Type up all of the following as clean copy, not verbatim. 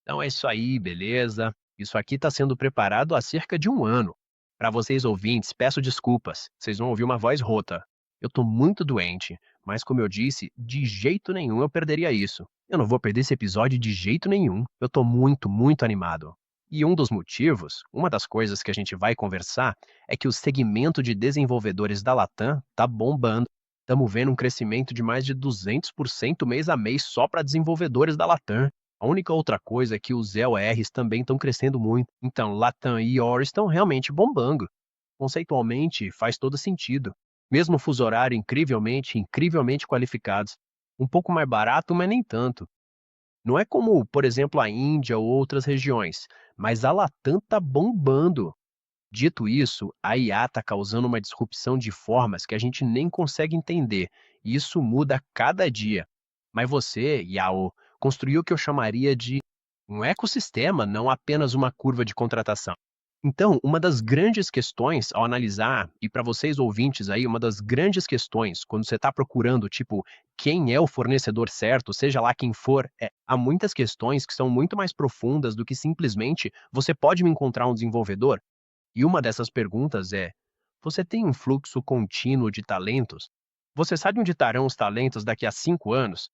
Então é isso aí, beleza? Isso aqui está sendo preparado há cerca de um ano. Para vocês ouvintes, peço desculpas, vocês vão ouvir uma voz rota. Eu estou muito doente, mas como eu disse, de jeito nenhum eu perderia isso. Eu não vou perder esse episódio de jeito nenhum. Eu estou muito, muito animado. E um dos motivos, uma das coisas que a gente vai conversar, é que o segmento de desenvolvedores da Latam está bombando. Estamos vendo um crescimento de mais de 200% mês a mês só para desenvolvedores da Latam. A única outra coisa é que os EORs também estão crescendo muito. Então, Latam e IOR estão realmente bombando. Conceitualmente, faz todo sentido. Mesmo fuso horário incrivelmente, incrivelmente qualificados. Um pouco mais barato, mas nem tanto. Não é como, por exemplo, a Índia ou outras regiões, mas a Latam está bombando. Dito isso, a IA está causando uma disrupção de formas que a gente nem consegue entender, e isso muda a cada dia. Mas você, Yao, construiu o que eu chamaria de um ecossistema, não apenas uma curva de contratação. Então, uma das grandes questões ao analisar, e para vocês ouvintes aí, uma das grandes questões quando você está procurando, tipo, quem é o fornecedor certo, seja lá quem for, há muitas questões que são muito mais profundas do que simplesmente você pode me encontrar um desenvolvedor? E uma dessas perguntas é: você tem um fluxo contínuo de talentos? Você sabe onde estarão os talentos daqui a 5 anos?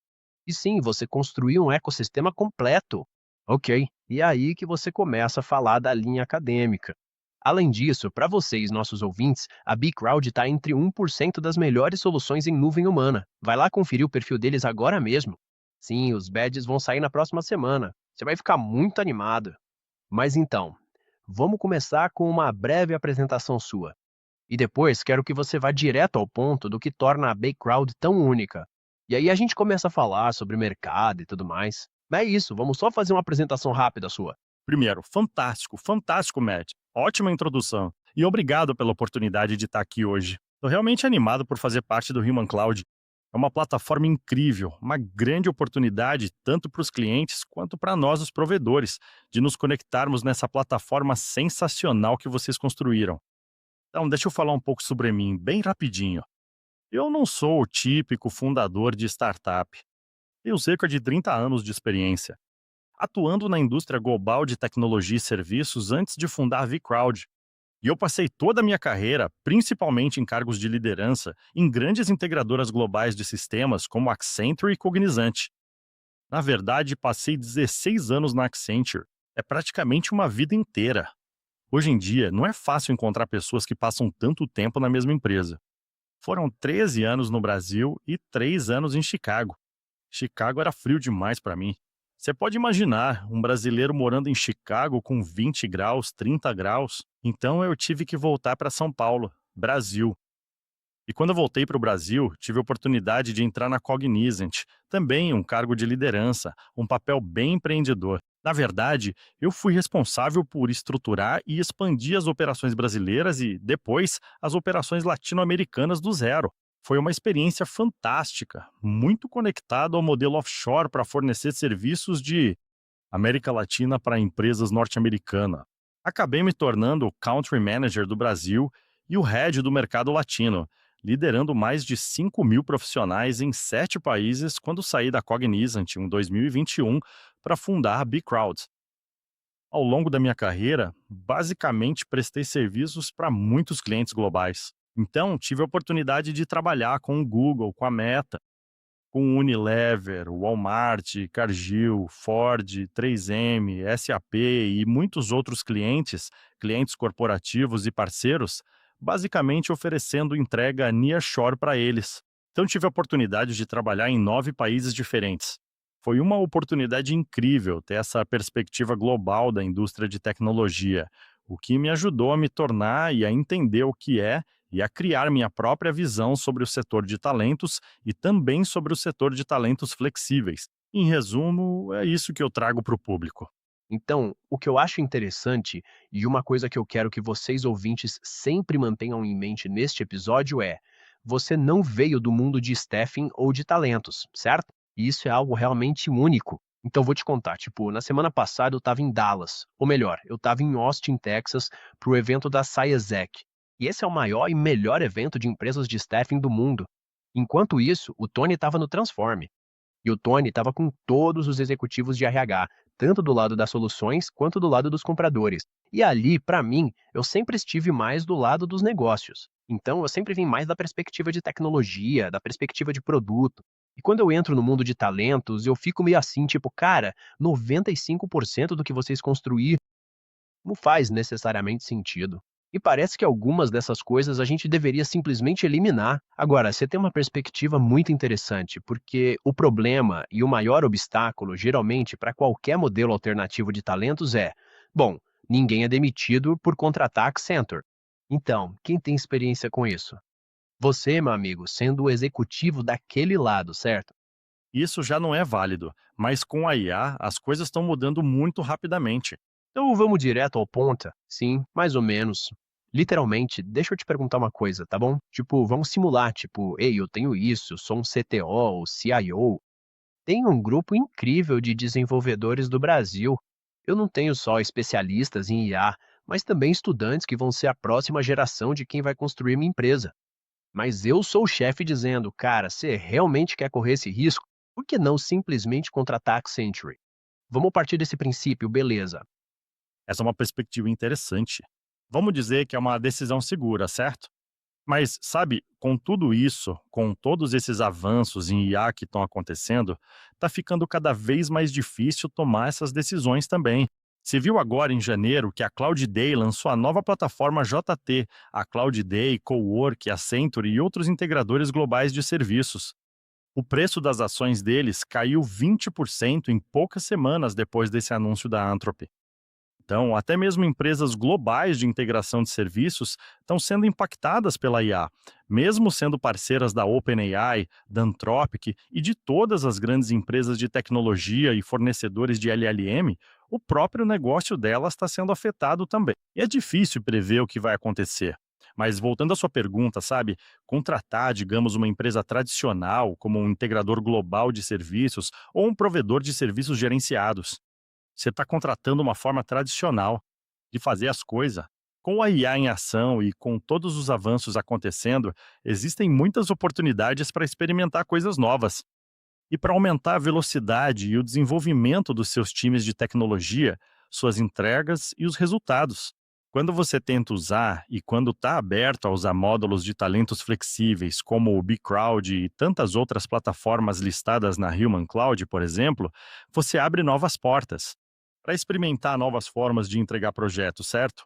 E sim, você construiu um ecossistema completo. Ok, e é aí que você começa a falar da linha acadêmica. Além disso, para vocês, nossos ouvintes, a BigCrowd está entre 1% das melhores soluções em nuvem humana. Vai lá conferir o perfil deles agora mesmo. Sim, os badges vão sair na próxima semana. Você vai ficar muito animado. Mas então, vamos começar com uma breve apresentação sua. E depois quero que você vá direto ao ponto do que torna a BigCrowd tão única. E aí a gente começa a falar sobre mercado e tudo mais. Mas é isso, vamos só fazer uma apresentação rápida sua. Primeiro, fantástico, fantástico, Matt. Ótima introdução. E obrigado pela oportunidade de estar aqui hoje. Estou realmente animado por fazer parte do Human Cloud. É uma plataforma incrível, uma grande oportunidade tanto para os clientes quanto para nós, os provedores, de nos conectarmos nessa plataforma sensacional que vocês construíram. Então, deixa eu falar um pouco sobre mim, bem rapidinho. Eu não sou o típico fundador de startup. Tenho cerca de 30 anos de experiência atuando na indústria global de tecnologia e serviços antes de fundar a vCrowd. E eu passei toda a minha carreira, principalmente em cargos de liderança, em grandes integradoras globais de sistemas como Accenture e Cognizant. Na verdade, passei 16 anos na Accenture. É praticamente uma vida inteira. Hoje em dia, não é fácil encontrar pessoas que passam tanto tempo na mesma empresa. Foram 13 anos no Brasil e 3 anos em Chicago. Chicago era frio demais para mim. Você pode imaginar um brasileiro morando em Chicago com 20 graus, 30 graus. Então eu tive que voltar para São Paulo, Brasil. E quando eu voltei para o Brasil, tive a oportunidade de entrar na Cognizant, também um cargo de liderança, um papel bem empreendedor. Na verdade, eu fui responsável por estruturar e expandir as operações brasileiras e, depois, as operações latino-americanas do zero. Foi uma experiência fantástica, muito conectado ao modelo offshore para fornecer serviços de América Latina para empresas norte-americanas. Acabei me tornando o Country Manager do Brasil e o Head do mercado latino, liderando mais de 5.000 profissionais em 7 países quando saí da Cognizant em 2021 para fundar a BigCrowd. Ao longo da minha carreira, basicamente prestei serviços para muitos clientes globais. Então, tive a oportunidade de trabalhar com o Google, com a Meta, com Unilever, Walmart, Cargill, Ford, 3M, SAP e muitos outros clientes, clientes corporativos e parceiros, basicamente oferecendo entrega nearshore para eles. Então tive a oportunidade de trabalhar em 9 países diferentes. Foi uma oportunidade incrível ter essa perspectiva global da indústria de tecnologia, o que me ajudou a me tornar e a entender o que é e a criar minha própria visão sobre o setor de talentos e também sobre o setor de talentos flexíveis. Em resumo, é isso que eu trago para o público. Então, o que eu acho interessante e uma coisa que eu quero que vocês ouvintes sempre mantenham em mente neste episódio é: você não veio do mundo de staffing ou de talentos, certo? E isso é algo realmente único. Então, vou te contar, tipo, na semana passada eu estava em Dallas, ou melhor, eu estava em Austin, Texas, para o evento da SciExec. E esse é o maior e melhor evento de empresas de staffing do mundo. Enquanto isso, o Tony estava no Transform. E o Tony estava com todos os executivos de RH, tanto do lado das soluções quanto do lado dos compradores. E ali, para mim, eu sempre estive mais do lado dos negócios. Então, eu sempre vim mais da perspectiva de tecnologia, da perspectiva de produto. E quando eu entro no mundo de talentos, eu fico meio assim, tipo, cara, 95% do que vocês construíram não faz necessariamente sentido. E parece que algumas dessas coisas a gente deveria simplesmente eliminar. Agora, você tem uma perspectiva muito interessante, porque o problema e o maior obstáculo, geralmente, para qualquer modelo alternativo de talentos é: bom, ninguém é demitido por contratar Accenture. Então, quem tem experiência com isso? Você, meu amigo, sendo o executivo daquele lado, certo? Isso já não é válido, mas com a IA as coisas estão mudando muito rapidamente. Então vamos direto ao ponto? Sim, mais ou menos. Literalmente, deixa eu te perguntar uma coisa, tá bom? Tipo, vamos simular, tipo, ei, eu tenho isso, eu sou um CTO ou CIO. Tem um grupo incrível de desenvolvedores do Brasil. Eu não tenho só especialistas em IA, mas também estudantes que vão ser a próxima geração de quem vai construir minha empresa. Mas eu sou o chefe dizendo, cara, você realmente quer correr esse risco? Por que não simplesmente contratar a Accenture? Vamos partir desse princípio, beleza? Essa é uma perspectiva interessante. Vamos dizer que é uma decisão segura, certo? Mas, sabe, com tudo isso, com todos esses avanços em IA que estão acontecendo, está ficando cada vez mais difícil tomar essas decisões também. Você viu agora em janeiro que a Cloud Day lançou a nova plataforma JT, a Cloud Day, Cowork, Accenture e outros integradores globais de serviços. O preço das ações deles caiu 20% em poucas semanas depois desse anúncio da Anthropic. Então, até mesmo empresas globais de integração de serviços estão sendo impactadas pela IA, mesmo sendo parceiras da OpenAI, da Anthropic e de todas as grandes empresas de tecnologia e fornecedores de LLM, o próprio negócio delas está sendo afetado também. E é difícil prever o que vai acontecer. Mas voltando à sua pergunta, sabe, contratar, digamos, uma empresa tradicional, como um integrador global de serviços ou um provedor de serviços gerenciados, você está contratando uma forma tradicional de fazer as coisas. Com a IA em ação e com todos os avanços acontecendo, existem muitas oportunidades para experimentar coisas novas. E para aumentar a velocidade e o desenvolvimento dos seus times de tecnologia, suas entregas e os resultados. Quando você tenta usar e quando está aberto a usar módulos de talentos flexíveis, como o BigCrowd e tantas outras plataformas listadas na Human Cloud, por exemplo, você abre novas portas para experimentar novas formas de entregar projetos, certo?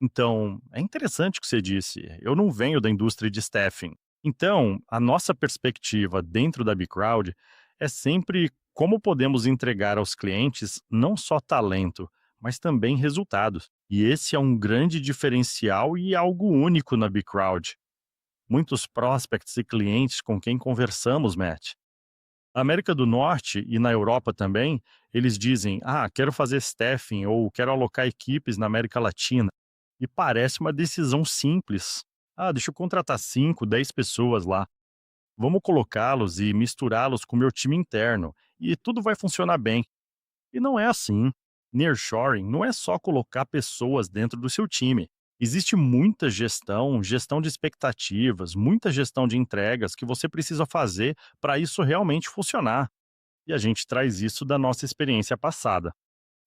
Então, é interessante o que você disse. Eu não venho da indústria de staffing. Então, a nossa perspectiva dentro da BigCrowd é sempre como podemos entregar aos clientes não só talento, mas também resultados. E esse é um grande diferencial e algo único na BigCrowd. Muitos prospects e clientes com quem conversamos, Matt, na América do Norte e na Europa também, eles dizem: ah, quero fazer staffing ou quero alocar equipes na América Latina. E parece uma decisão simples. Ah, deixa eu contratar 5, 10 pessoas lá. Vamos colocá-los e misturá-los com o meu time interno. E tudo vai funcionar bem. E não é assim. Nearshoring não é só colocar pessoas dentro do seu time. Existe muita gestão, gestão de expectativas, muita gestão de entregas que você precisa fazer para isso realmente funcionar. E a gente traz isso da nossa experiência passada.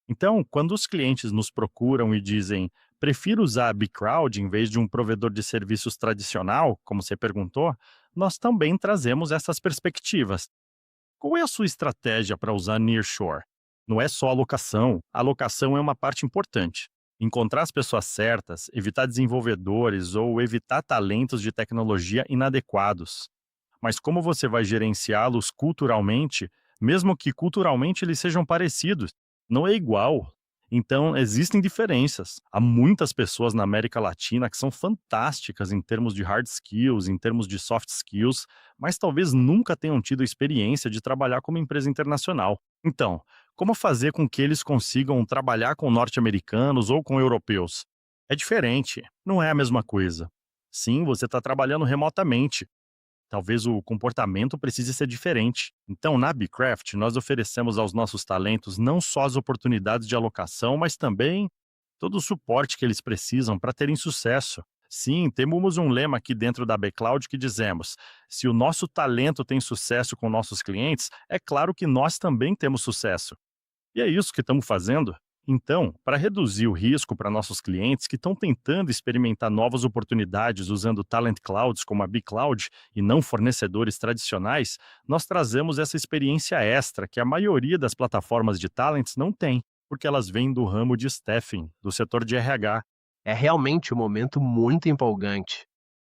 Então, quando os clientes nos procuram e dizem: prefiro usar a BigCrowd em vez de um provedor de serviços tradicional, como você perguntou, nós também trazemos essas perspectivas. Qual é a sua estratégia para usar Nearshore? Não é só alocação. A alocação é uma parte importante. Encontrar as pessoas certas, evitar desenvolvedores ou evitar talentos de tecnologia inadequados. Mas como você vai gerenciá-los culturalmente, mesmo que culturalmente eles sejam parecidos? Não é igual. Então, existem diferenças. Há muitas pessoas na América Latina que são fantásticas em termos de hard skills, em termos de soft skills, mas talvez nunca tenham tido a experiência de trabalhar como empresa internacional. Então, como fazer com que eles consigam trabalhar com norte-americanos ou com europeus? É diferente, não é a mesma coisa. Sim, você está trabalhando remotamente. Talvez o comportamento precise ser diferente. Então, na Bcraft, nós oferecemos aos nossos talentos não só as oportunidades de alocação, mas também todo o suporte que eles precisam para terem sucesso. Sim, temos um lema aqui dentro da Bcloud que dizemos: se o nosso talento tem sucesso com nossos clientes, é claro que nós também temos sucesso. E é isso que estamos fazendo. Então, para reduzir o risco para nossos clientes que estão tentando experimentar novas oportunidades usando Talent Clouds como a BigCloud e não fornecedores tradicionais, nós trazemos essa experiência extra que a maioria das plataformas de talents não tem, porque elas vêm do ramo de staffing, do setor de RH. É realmente um momento muito empolgante.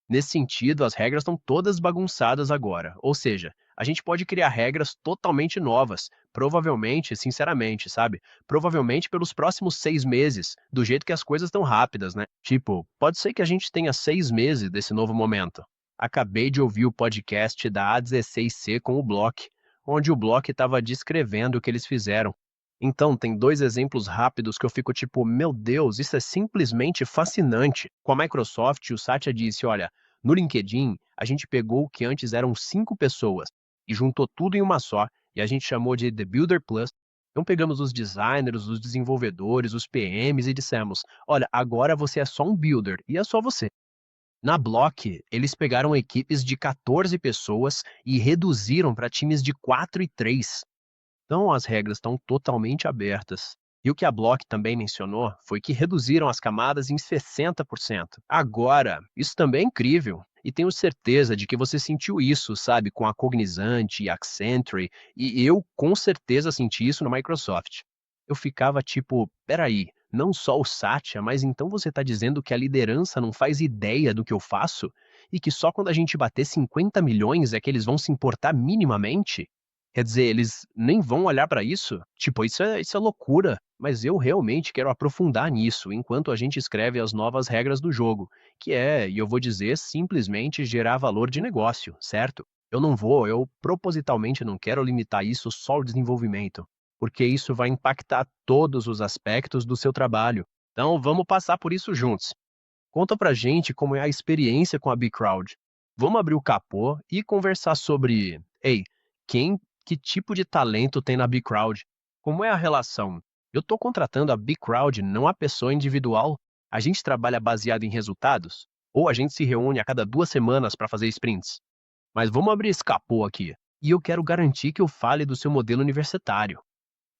Nesse sentido, as regras estão todas bagunçadas agora. Ou seja, a gente pode criar regras totalmente novas. Provavelmente, sinceramente, sabe? Provavelmente pelos próximos 6 meses, do jeito que as coisas estão rápidas, né? Tipo, pode ser que a gente tenha 6 meses desse novo momento. Acabei de ouvir o podcast da A16C com o Block, onde o Block estava descrevendo o que eles fizeram. Então, tem dois exemplos rápidos que eu fico tipo, meu Deus, isso é simplesmente fascinante. Com a Microsoft, o Satya disse, olha, no LinkedIn, a gente pegou o que antes eram 5 pessoas e juntou tudo em uma só, e a gente chamou de The Builder Plus. Então pegamos os designers, os desenvolvedores, os PMs e dissemos, olha, agora você é só um builder, e é só você. Na Block, eles pegaram equipes de 14 pessoas e reduziram para times de 4 e 3. Então, as regras estão totalmente abertas. E o que a Block também mencionou foi que reduziram as camadas em 60%. Agora, isso também é incrível. E tenho certeza de que você sentiu isso, sabe, com a Cognizant e a Accenture, e eu com certeza senti isso na Microsoft. Eu ficava tipo, peraí, não só o Satya, mas então você está dizendo que a liderança não faz ideia do que eu faço? E que só quando a gente bater 50 milhões é que eles vão se importar minimamente? Quer dizer, eles nem vão olhar para isso? Tipo, isso é loucura, mas eu realmente quero aprofundar nisso enquanto a gente escreve as novas regras do jogo, que é, e eu vou dizer, simplesmente gerar valor de negócio, certo? Eu propositalmente não quero limitar isso só ao desenvolvimento, porque isso vai impactar todos os aspectos do seu trabalho. Então, vamos passar por isso juntos. Conta pra gente como é a experiência com a BigCrowd. Vamos abrir o capô e conversar sobre, ei, quem, que tipo de talento tem na BigCrowd? Como é a relação? Eu estou contratando a BigCrowd, não a pessoa individual. A gente trabalha baseado em resultados? Ou a gente se reúne a cada 2 semanas para fazer sprints? Mas vamos abrir esse capô aqui. E eu quero garantir que eu fale do seu modelo universitário.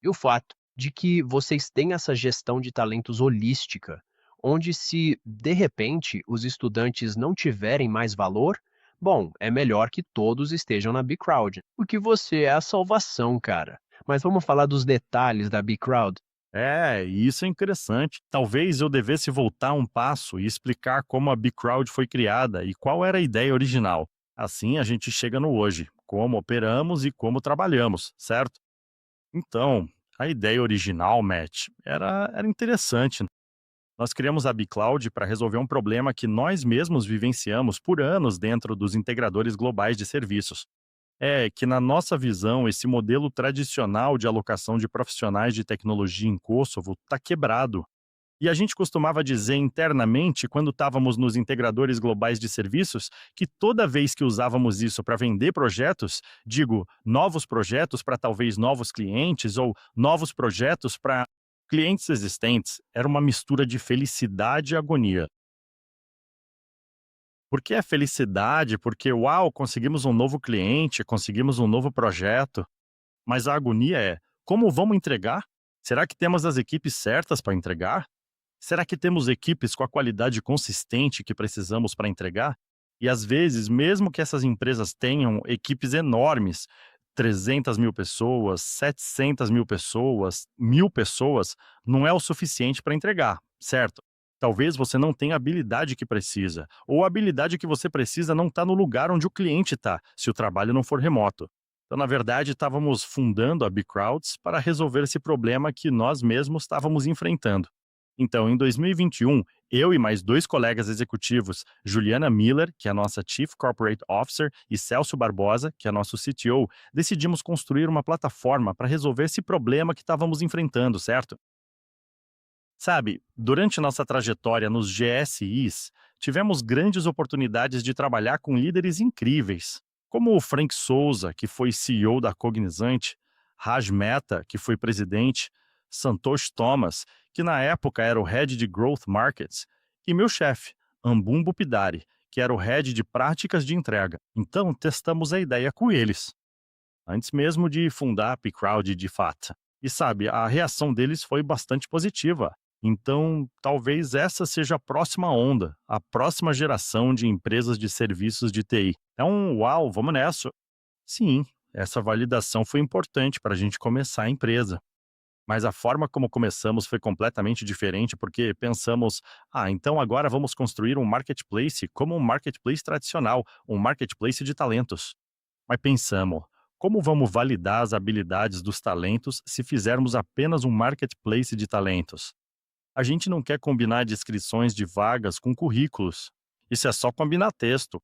E o fato de que vocês têm essa gestão de talentos holística, onde se, de repente, os estudantes não tiverem mais valor, bom, é melhor que todos estejam na B-Crowd, porque você é a salvação, cara. Mas vamos falar dos detalhes da B-Crowd? É, e isso é interessante. Talvez eu devesse voltar um passo e explicar como a BigCrowd foi criada e qual era a ideia original. Assim a gente chega no hoje, como operamos e como trabalhamos, certo? Então, a ideia original, Matt, era interessante. Nós criamos a BigCloud para resolver um problema que nós mesmos vivenciamos por anos dentro dos integradores globais de serviços. É que, na nossa visão, esse modelo tradicional de alocação de profissionais de tecnologia em Kosovo está quebrado. E a gente costumava dizer internamente, quando estávamos nos integradores globais de serviços, que toda vez que usávamos isso para vender projetos, digo, novos projetos para talvez novos clientes ou novos projetos para clientes existentes, era uma mistura de felicidade e agonia. Por que a felicidade? Porque, uau, conseguimos um novo cliente, conseguimos um novo projeto. Mas a agonia é: como vamos entregar? Será que temos as equipes certas para entregar? Será que temos equipes com a qualidade consistente que precisamos para entregar? E às vezes, mesmo que essas empresas tenham equipes enormes, 300 mil pessoas, 700 mil pessoas, 1.000 pessoas, não é o suficiente para entregar, certo? Talvez você não tenha a habilidade que precisa, ou a habilidade que você precisa não está no lugar onde o cliente está, se o trabalho não for remoto. Então, na verdade, estávamos fundando a BigCrowds para resolver esse problema que nós mesmos estávamos enfrentando. Então, em 2021, eu e mais dois colegas executivos, Juliana Miller, que é a nossa Chief Corporate Officer, e Celso Barbosa, que é nosso CTO, decidimos construir uma plataforma para resolver esse problema que estávamos enfrentando, certo? Sabe, durante nossa trajetória nos GSIs, tivemos grandes oportunidades de trabalhar com líderes incríveis, como o Frank Souza, que foi CEO da Cognizant, Raj Mehta, que foi presidente, Santosh Thomas, que na época era o head de Growth Markets, e meu chefe, Ambumbo Pidari, que era o head de práticas de entrega. Então, testamos a ideia com eles, antes mesmo de fundar a P-Crowd de fato. E sabe, a reação deles foi bastante positiva. Então, talvez essa seja a próxima onda, a próxima geração de empresas de serviços de TI. Então, uau, vamos nessa. Sim, essa validação foi importante para a gente começar a empresa. Mas a forma como começamos foi completamente diferente, porque pensamos, então agora vamos construir um marketplace como um marketplace tradicional, um marketplace de talentos. Mas pensamos, como vamos validar as habilidades dos talentos se fizermos apenas um marketplace de talentos? A gente não quer combinar descrições de vagas com currículos. Isso é só combinar texto.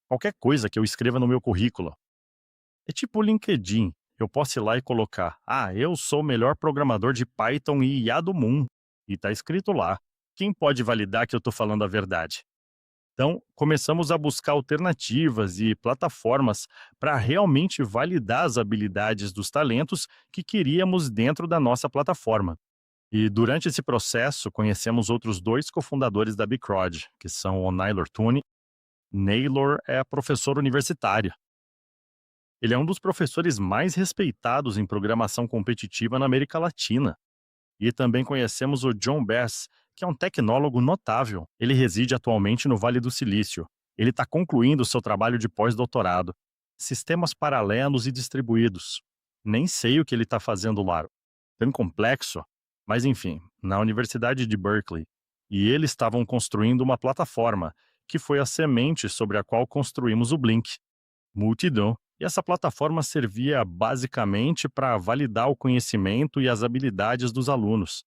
Qualquer coisa que eu escreva no meu currículo. É tipo o LinkedIn. Eu posso ir lá e colocar: eu sou o melhor programador de Python e IA do mundo. E tá escrito lá. Quem pode validar que eu estou falando a verdade? Então, começamos a buscar alternativas e plataformas para realmente validar as habilidades dos talentos que queríamos dentro da nossa plataforma. E durante esse processo, conhecemos outros dois cofundadores da Bicrod, que são o Naylor Tooney. Naylor é professor universitário. Ele é um dos professores mais respeitados em programação competitiva na América Latina. E também conhecemos o John Bass, que é um tecnólogo notável. Ele reside atualmente no Vale do Silício. Ele está concluindo seu trabalho de pós-doutorado. Sistemas paralelos e distribuídos. Nem sei o que ele está fazendo lá. Tão complexo. Mas enfim, na Universidade de Berkeley. E eles estavam construindo uma plataforma, que foi a semente sobre a qual construímos o Blink. Multidão. E essa plataforma servia basicamente para validar o conhecimento e as habilidades dos alunos.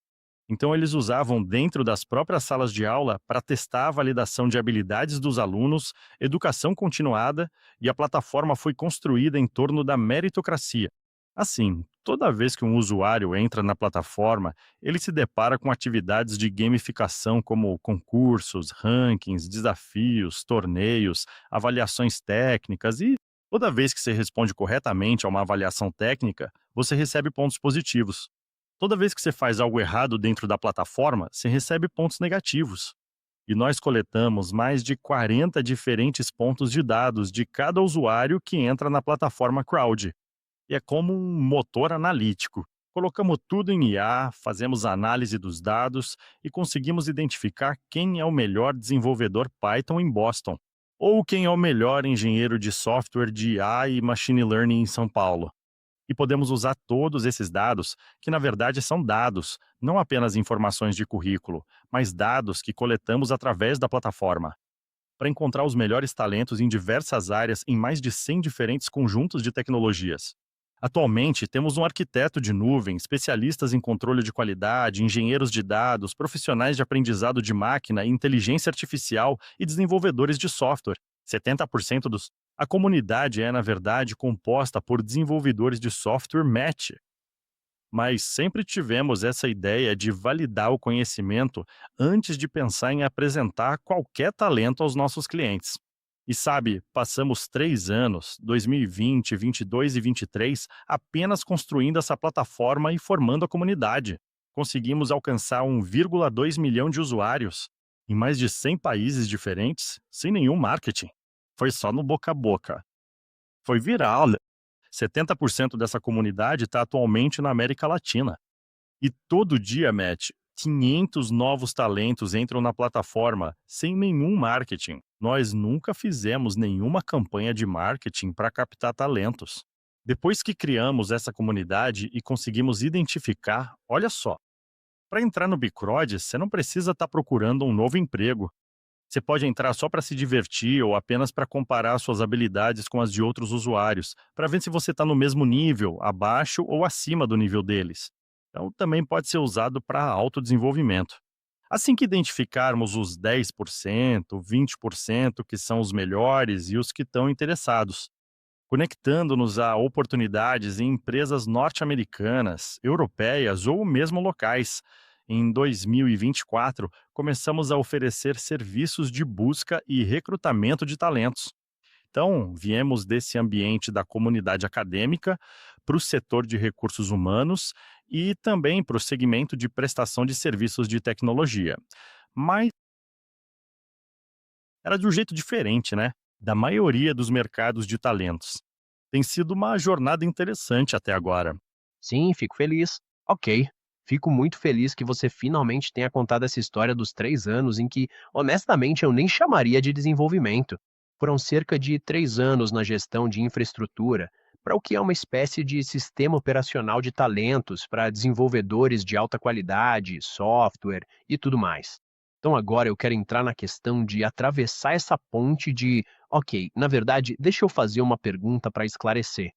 Então, eles usavam dentro das próprias salas de aula para testar a validação de habilidades dos alunos, educação continuada, e a plataforma foi construída em torno da meritocracia. Assim, toda vez que um usuário entra na plataforma, ele se depara com atividades de gamificação como concursos, rankings, desafios, torneios, avaliações técnicas e toda vez que você responde corretamente a uma avaliação técnica, você recebe pontos positivos. Toda vez que você faz algo errado dentro da plataforma, você recebe pontos negativos. E nós coletamos mais de 40 diferentes pontos de dados de cada usuário que entra na plataforma Crowd. E é como um motor analítico. Colocamos tudo em IA, fazemos análise dos dados e conseguimos identificar quem é o melhor desenvolvedor Python em Boston, ou quem é o melhor engenheiro de software de IA e machine learning em São Paulo. E podemos usar todos esses dados, que na verdade são dados, não apenas informações de currículo, mas dados que coletamos através da plataforma, para encontrar os melhores talentos em diversas áreas em mais de 100 diferentes conjuntos de tecnologias. Atualmente, temos um arquiteto de nuvem, especialistas em controle de qualidade, engenheiros de dados, profissionais de aprendizado de máquina, inteligência artificial e desenvolvedores de software. 70% dos. A comunidade é, na verdade, composta por desenvolvedores de software match. Mas sempre tivemos essa ideia de validar o conhecimento antes de pensar em apresentar qualquer talento aos nossos clientes. E sabe, passamos 3 anos, 2020, 22 e 23, apenas construindo essa plataforma e formando a comunidade. Conseguimos alcançar 1,2 milhão de usuários em mais de 100 países diferentes, sem nenhum marketing. Foi só no boca a boca. Foi viral, né? 70% dessa comunidade está atualmente na América Latina. E todo dia, Matt, 500 novos talentos entram na plataforma sem nenhum marketing. Nós nunca fizemos nenhuma campanha de marketing para captar talentos. Depois que criamos essa comunidade e conseguimos identificar, olha só, para entrar no Bicrod, você não precisa estar procurando um novo emprego. Você pode entrar só para se divertir ou apenas para comparar suas habilidades com as de outros usuários, para ver se você está no mesmo nível, abaixo ou acima do nível deles. Então, também pode ser usado para autodesenvolvimento. Assim que identificarmos os 10%, 20% que são os melhores e os que estão interessados, conectando-nos a oportunidades em empresas norte-americanas, europeias ou mesmo locais. Em 2024, começamos a oferecer serviços de busca e recrutamento de talentos. Então, viemos desse ambiente da comunidade acadêmica para o setor de recursos humanos e também para o segmento de prestação de serviços de tecnologia. Mas era de um jeito diferente, né? Da maioria dos mercados de talentos. Tem sido uma jornada interessante até agora. Sim, fico feliz. Ok. Fico muito feliz que você finalmente tenha contado essa história dos 3 anos em que, honestamente, eu nem chamaria de desenvolvimento. Foram cerca de 3 anos na gestão de infraestrutura, para o que é uma espécie de sistema operacional de talentos para desenvolvedores de alta qualidade, software e tudo mais. Então agora eu quero entrar na questão de atravessar essa ponte de, ok, na verdade, deixa eu fazer uma pergunta para esclarecer.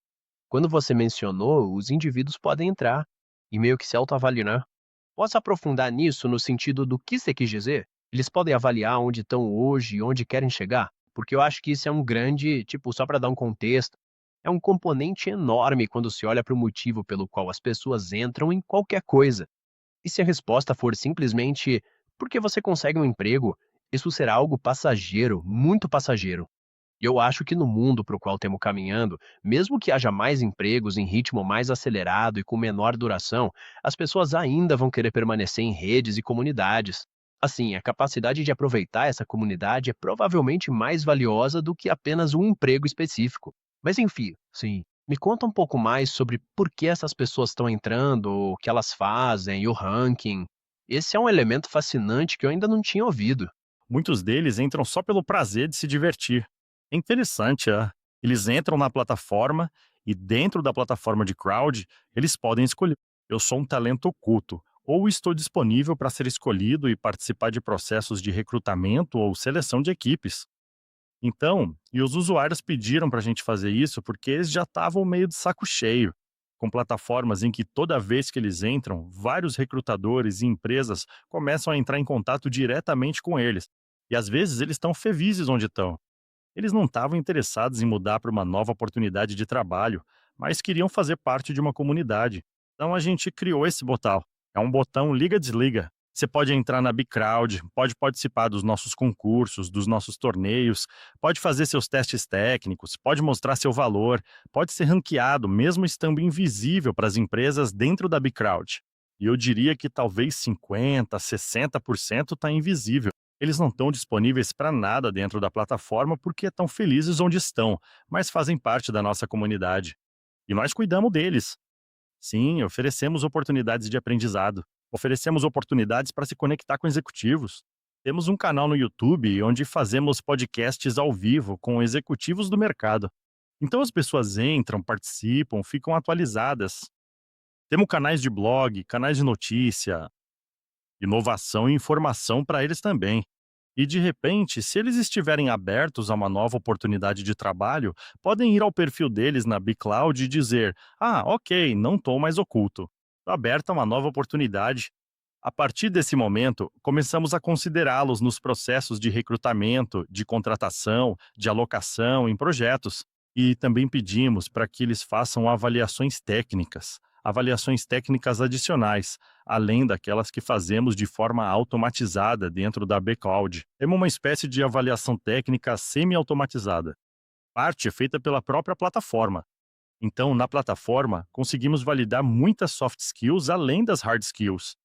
Quando você mencionou, os indivíduos podem entrar e meio que se autoavaliar. Posso aprofundar nisso no sentido do que você quis dizer? Eles podem avaliar onde estão hoje e onde querem chegar? Porque eu acho que isso é um grande, tipo, só para dar um contexto, é um componente enorme quando se olha para o motivo pelo qual as pessoas entram em qualquer coisa. E se a resposta for simplesmente porque você consegue um emprego, isso será algo passageiro, muito passageiro. E eu acho que no mundo para o qual temos caminhando, mesmo que haja mais empregos em ritmo mais acelerado e com menor duração, as pessoas ainda vão querer permanecer em redes e comunidades. Assim, a capacidade de aproveitar essa comunidade é provavelmente mais valiosa do que apenas um emprego específico. Mas enfim, sim, me conta um pouco mais sobre por que essas pessoas estão entrando, o que elas fazem, o ranking. Esse é um elemento fascinante que eu ainda não tinha ouvido. Muitos deles entram só pelo prazer de se divertir. É interessante, eles entram na plataforma e dentro da plataforma de crowd, eles podem escolher. Eu sou um talento oculto, ou estou disponível para ser escolhido e participar de processos de recrutamento ou seleção de equipes. Então, e os usuários pediram para a gente fazer isso porque eles já estavam meio de saco cheio, com plataformas em que toda vez que eles entram, vários recrutadores e empresas começam a entrar em contato diretamente com eles. E às vezes eles estão felizes onde estão. Eles não estavam interessados em mudar para uma nova oportunidade de trabalho, mas queriam fazer parte de uma comunidade. Então a gente criou esse botão. É um botão liga-desliga. Você pode entrar na BigCrowd, pode participar dos nossos concursos, dos nossos torneios, pode fazer seus testes técnicos, pode mostrar seu valor, pode ser ranqueado, mesmo estando invisível para as empresas dentro da BigCrowd. E eu diria que talvez 50, 60% está invisível. Eles não estão disponíveis para nada dentro da plataforma porque estão felizes onde estão, mas fazem parte da nossa comunidade. E nós cuidamos deles. Sim, oferecemos oportunidades de aprendizado. Oferecemos oportunidades para se conectar com executivos. Temos um canal no YouTube onde fazemos podcasts ao vivo com executivos do mercado. Então as pessoas entram, participam, ficam atualizadas. Temos canais de blog, canais de notícia, inovação e informação para eles também. E de repente, se eles estiverem abertos a uma nova oportunidade de trabalho, podem ir ao perfil deles na BigCloud e dizer: Ah, ok, não estou mais oculto. Estou aberto a uma nova oportunidade. A partir desse momento, começamos a considerá-los nos processos de recrutamento, de contratação, de alocação em projetos. E também pedimos para que eles façam avaliações técnicas adicionais, além daquelas que fazemos de forma automatizada dentro da bCloud. É uma espécie de avaliação técnica semi-automatizada. Parte é feita pela própria plataforma. Então, na plataforma, conseguimos validar muitas soft skills além das hard skills.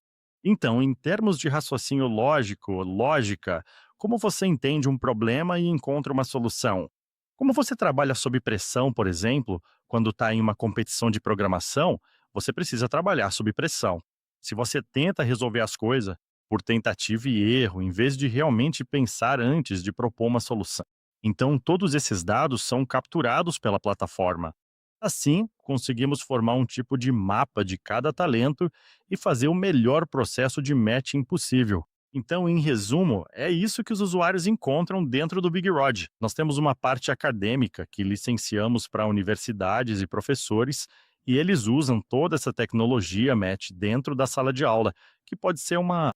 Então, em termos de raciocínio lógico, lógica, como você entende um problema e encontra uma solução? Como você trabalha sob pressão, por exemplo, quando está em uma competição de programação, você precisa trabalhar sob pressão. Se você tenta resolver as coisas por tentativa e erro, em vez de realmente pensar antes de propor uma solução. Então, todos esses dados são capturados pela plataforma. Assim, conseguimos formar um tipo de mapa de cada talento e fazer o melhor processo de matching possível. Então, em resumo, é isso que os usuários encontram dentro do BigRod. Nós temos uma parte acadêmica que licenciamos para universidades e professores, e eles usam toda essa tecnologia Match dentro da sala de aula, que pode ser uma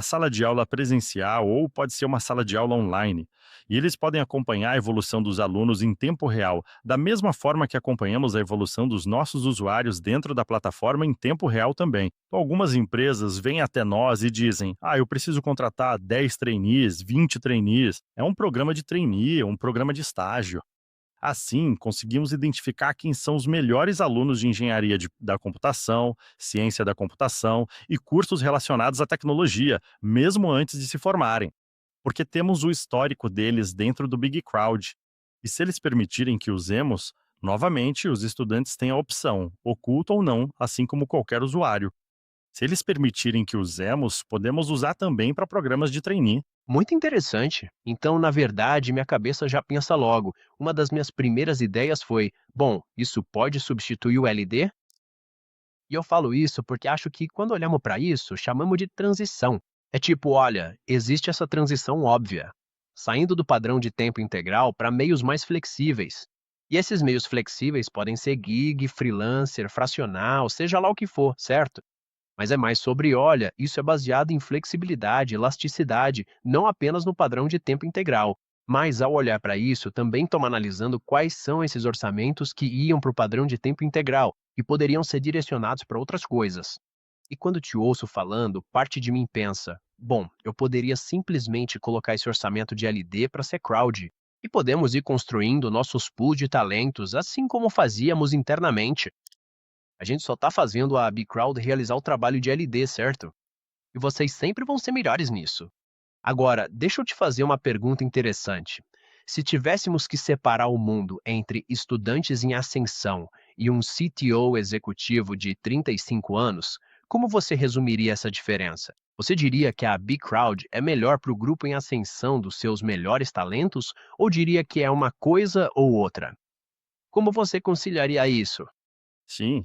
sala de aula presencial ou pode ser uma sala de aula online. E eles podem acompanhar a evolução dos alunos em tempo real, da mesma forma que acompanhamos a evolução dos nossos usuários dentro da plataforma em tempo real também. Então, algumas empresas vêm até nós e dizem: Ah, eu preciso contratar 10 trainees, 20 trainees. É um programa de trainee, um programa de estágio. Assim, conseguimos identificar quem são os melhores alunos de engenharia da computação, ciência da computação e cursos relacionados à tecnologia, mesmo antes de se formarem, porque temos o histórico deles dentro do Big Crowd. E se eles permitirem que usemos, Novamente, os estudantes têm a opção, oculta ou não, assim como qualquer usuário. Se eles permitirem que usemos, podemos usar também para programas de trainee. Muito interessante. Então, na verdade, minha cabeça já pensa logo. Uma das minhas primeiras ideias foi: bom, isso pode substituir o LD? E eu falo isso porque acho que quando olhamos para isso, chamamos de transição. É tipo, olha, existe essa transição óbvia, saindo do padrão de tempo integral para meios mais flexíveis. E esses meios flexíveis podem ser gig, freelancer, fracional, seja lá o que for, certo? Mas é mais sobre, olha, isso é baseado em flexibilidade, elasticidade, não apenas no padrão de tempo integral. Mas ao olhar para isso, também estamos analisando quais são esses orçamentos que iam para o padrão de tempo integral e poderiam ser direcionados para outras coisas. E quando te ouço falando, parte de mim pensa: bom, eu poderia simplesmente colocar esse orçamento de LD para ser crowd. E podemos ir construindo nossos pools de talentos, assim como fazíamos internamente. A gente só está fazendo a B-Crowd realizar o trabalho de LD, certo? E vocês sempre vão ser melhores nisso. Agora, deixa eu te fazer uma pergunta interessante. Se tivéssemos que separar o mundo entre estudantes em ascensão e um CTO executivo de 35 anos, como você resumiria essa diferença? Você diria que a B-Crowd é melhor para o grupo em ascensão dos seus melhores talentos ou diria que é uma coisa ou outra? Como você conciliaria isso? Sim.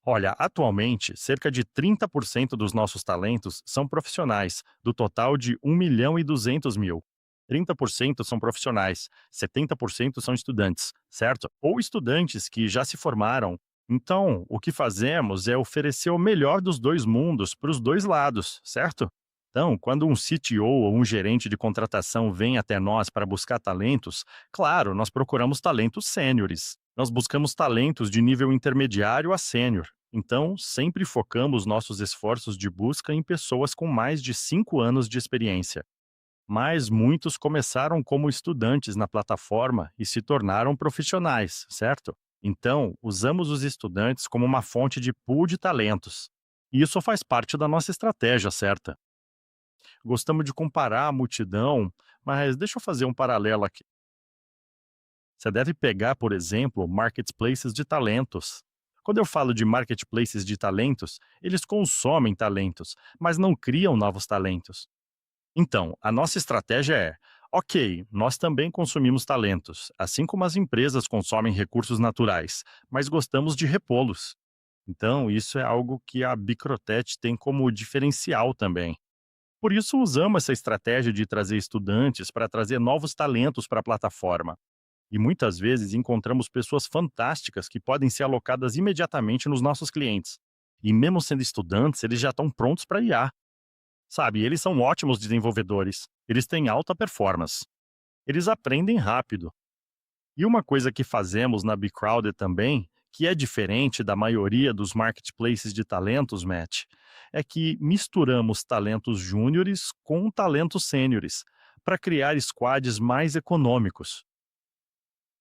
Olha, atualmente, cerca de 30% dos nossos talentos são profissionais, do total de 1.200.000. 30% são profissionais, 70% são estudantes, certo? Ou estudantes que já se formaram. Então, o que fazemos é oferecer o melhor dos dois mundos para os dois lados, certo? Então, quando um CTO ou um gerente de contratação vem até nós para buscar talentos, claro, nós procuramos talentos sêniores. Nós buscamos talentos de nível intermediário a sênior. Então, sempre focamos nossos esforços de busca em pessoas com mais de 5 anos de experiência. Mas muitos começaram como estudantes na plataforma e se tornaram profissionais, certo? Então, usamos os estudantes como uma fonte de pool de talentos. E isso faz parte da nossa estratégia, certa? Gostamos de comparar a multidão, mas deixa eu fazer um paralelo aqui. Você deve pegar, por exemplo, marketplaces de talentos. Quando eu falo de marketplaces de talentos, eles consomem talentos, mas não criam novos talentos. Então, a nossa estratégia é: ok, nós também consumimos talentos, assim como as empresas consomem recursos naturais, mas gostamos de repô-los. Então, isso é algo que a Bicrotet tem como diferencial também. Por isso, usamos essa estratégia de trazer estudantes para trazer novos talentos para a plataforma. E muitas vezes encontramos pessoas fantásticas que podem ser alocadas imediatamente nos nossos clientes. E mesmo sendo estudantes, eles já estão prontos para IA. Sabe, eles são ótimos desenvolvedores. Eles têm alta performance. Eles aprendem rápido. E uma coisa que fazemos na BeCrowded também, que é diferente da maioria dos marketplaces de talentos, Matt, é que misturamos talentos júniores com talentos sêniores para criar squads mais econômicos.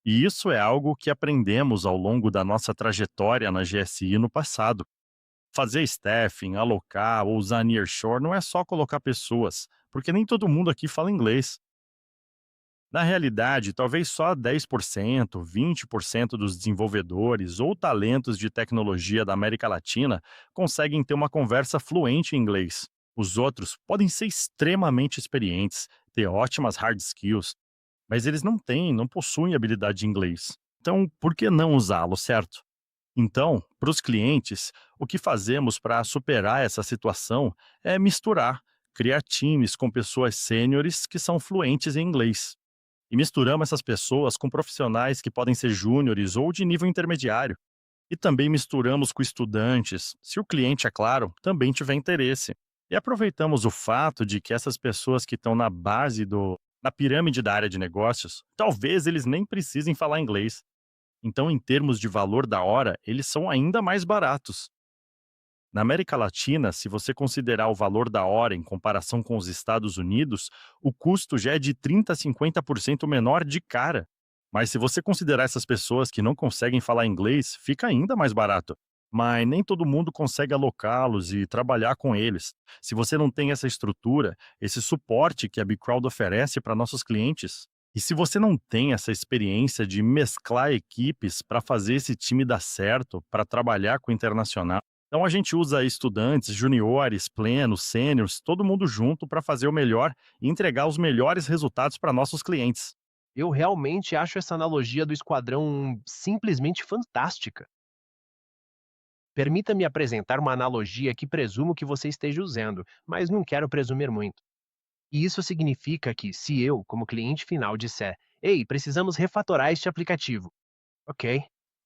E isso é algo que aprendemos ao longo da nossa trajetória na GSI no passado. Fazer staffing, alocar ou usar nearshore não é só colocar pessoas, porque nem todo mundo aqui fala inglês. Na realidade, talvez só 10%, 20% dos desenvolvedores ou talentos de tecnologia da América Latina conseguem ter uma conversa fluente em inglês. Os outros podem ser extremamente experientes, ter ótimas hard skills, mas eles não possuem habilidade de inglês. Então, por que não usá-lo, certo? Então, para os clientes, o que fazemos para superar essa situação é misturar, criar times com pessoas sêniores que são fluentes em inglês. E misturamos essas pessoas com profissionais que podem ser júniores ou de nível intermediário. E também misturamos com estudantes, se o cliente, é claro, também tiver interesse. E aproveitamos o fato de que essas pessoas que estão na base na pirâmide da área de negócios, talvez eles nem precisem falar inglês. Então, em termos de valor da hora, eles são ainda mais baratos. Na América Latina, se você considerar o valor da hora em comparação com os Estados Unidos, o custo já é de 30 a 50% menor de cara. Mas se você considerar essas pessoas que não conseguem falar inglês, fica ainda mais barato. Mas nem todo mundo consegue alocá-los e trabalhar com eles. Se você não tem essa estrutura, esse suporte que a BigCrowd oferece para nossos clientes, E se você não tem essa experiência de mesclar equipes para fazer esse time dar certo, para trabalhar com o internacional, então a gente usa estudantes, juniores, plenos, sêniores, todo mundo junto para fazer o melhor e entregar os melhores resultados para nossos clientes. Eu realmente acho essa analogia do esquadrão simplesmente fantástica. Permita-me apresentar uma analogia que presumo que você esteja usando, mas não quero presumir muito. E isso significa que, se eu, como cliente final, disser: Ei, precisamos refatorar este aplicativo. Ok.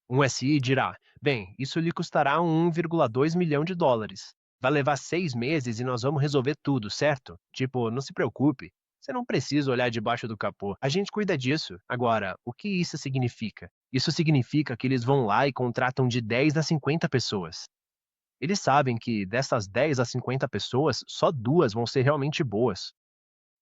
Um SI dirá: Bem, isso lhe custará 1,2 milhão de dólares. Vai levar 6 meses e nós vamos resolver tudo, certo? Tipo, não se preocupe. Você não precisa olhar debaixo do capô. A gente cuida disso. Agora, o que isso significa? Isso significa que eles vão lá e contratam de 10 a 50 pessoas. Eles sabem que dessas 10 a 50 pessoas, só duas vão ser realmente boas.